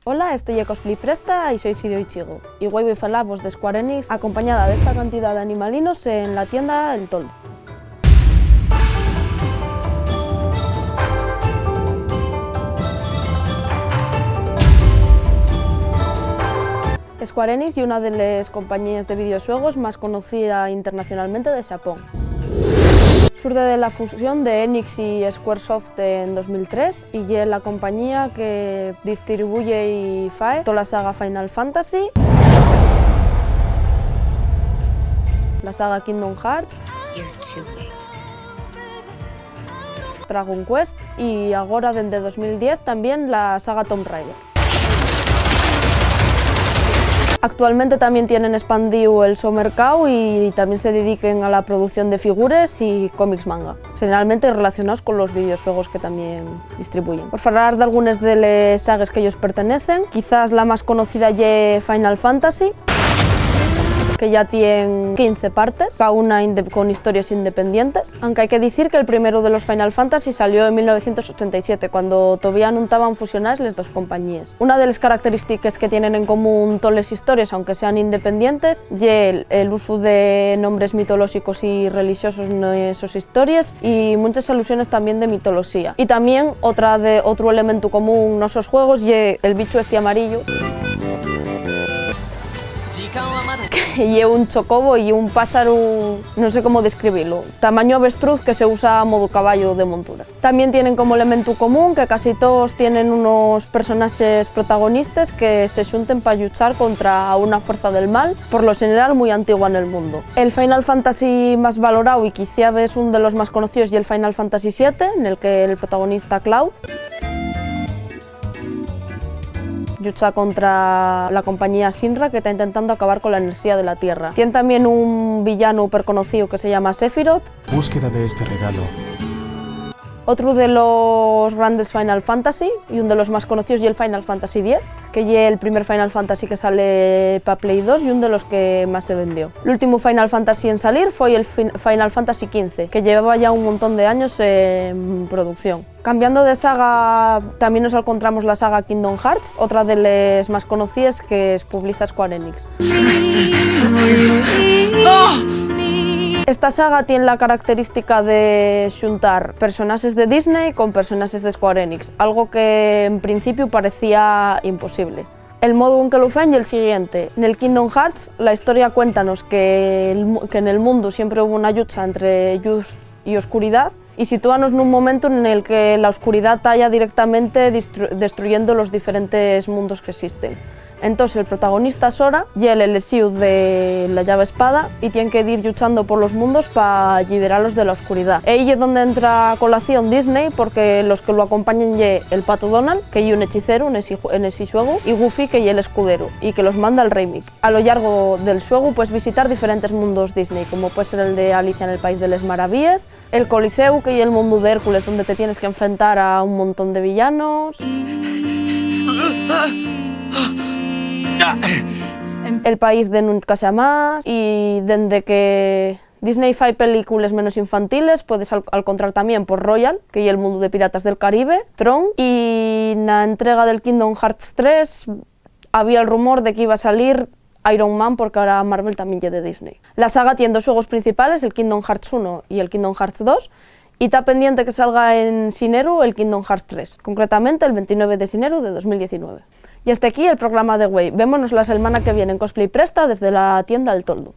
Hola, estoy Cosplay Presta y soy Sirio Ichigo. Y hoy voy a hablaros de Square Enix acompañada de esta cantidad de animalinos en la tienda El Toldo. Square Enix es una de las compañías de videojuegos más conocida internacionalmente de Japón. Surge de la fusión de Enix y Squaresoft en 2003 y es la compañía que distribuye y fae toda la saga Final Fantasy, la saga Kingdom Hearts, Dragon Quest y ahora desde 2010 también la saga Tomb Raider. Actualmente también tienen expandido el su mercado y también se dediquen a la producción de figuras y cómics manga, generalmente relacionados con los videojuegos que también distribuyen. Por hablar de algunas de las sagas que ellos pertenecen, quizás la más conocida es Final Fantasy, que ya tiene 15 partes, cada una con historias independientes, aunque hay que decir que el primero de los Final Fantasy salió en 1987, cuando todavía no estaban fusionadas las dos compañías. Una de las características que tienen en común todas las historias, aunque sean independientes, es el uso de nombres mitológicos y religiosos en esas historias y muchas alusiones también de mitología. Y también otro elemento común en esos juegos es el bicho este amarillo, que es un chocobo y un pájaro, no sé cómo describirlo, tamaño avestruz que se usa a modo caballo de montura. También tienen como elemento común que casi todos tienen unos personajes protagonistas que se junten para luchar contra una fuerza del mal, por lo general muy antigua en el mundo. El Final Fantasy más valorado y quizá es uno de los más conocidos y el Final Fantasy VII, en el que el protagonista Cloud lucha contra la compañía Shinra, que está intentando acabar con la energía de la Tierra. Tiene también un villano súper conocido que se llama Sephiroth. Búsqueda de este regalo. Otro de los grandes Final Fantasy y uno de los más conocidos es el Final Fantasy X, que es el primer Final Fantasy que sale para Play 2 y uno de los que más se vendió. El último Final Fantasy en salir fue el Final Fantasy XV, que llevaba ya un montón de años en producción. Cambiando de saga, también nos encontramos la saga Kingdom Hearts, otra de las más conocidas que publica Square Enix. Esta saga tiene la característica de juntar personajes de Disney con personajes de Square Enix, algo que en principio parecía imposible. El modo en que lo hacen es el siguiente. En el Kingdom Hearts la historia cuéntanos que en el mundo siempre hubo una lucha entre luz y oscuridad, y sitúanos en un momento en el que la oscuridad talla directamente destruyendo los diferentes mundos que existen. Entonces el protagonista Sora y el elegido de la llave espada y tiene que ir luchando por los mundos para liberarlos de la oscuridad. Ahí es donde entra a colación Disney, porque los que lo acompañan es el Pato Donald, que es un hechicero en ese juego, y Goofy, que es el escudero y que los manda el Rey Mick. A lo largo del juego puedes visitar diferentes mundos Disney, como puede ser el de Alicia en el País de las Maravillas, el Coliseo, que es el mundo de Hércules, donde te tienes que enfrentar a un montón de villanos, el País de Nunca Jamás, y desde que Disney fae películas menos infantiles puedes encontrar también por Royal, que es el mundo de Piratas del Caribe, Tron, y en la entrega del Kingdom Hearts 3 había el rumor de que iba a salir Iron Man, porque ahora Marvel también es de Disney. La saga tiene dos juegos principales, el Kingdom Hearts 1 y el Kingdom Hearts 2, y está pendiente que salga en enero el Kingdom Hearts 3, concretamente el 29 de enero de 2019. Y hasta aquí el programa de hoy. Vémonos la semana que viene en Cosplay Presta desde la tienda El Toldo.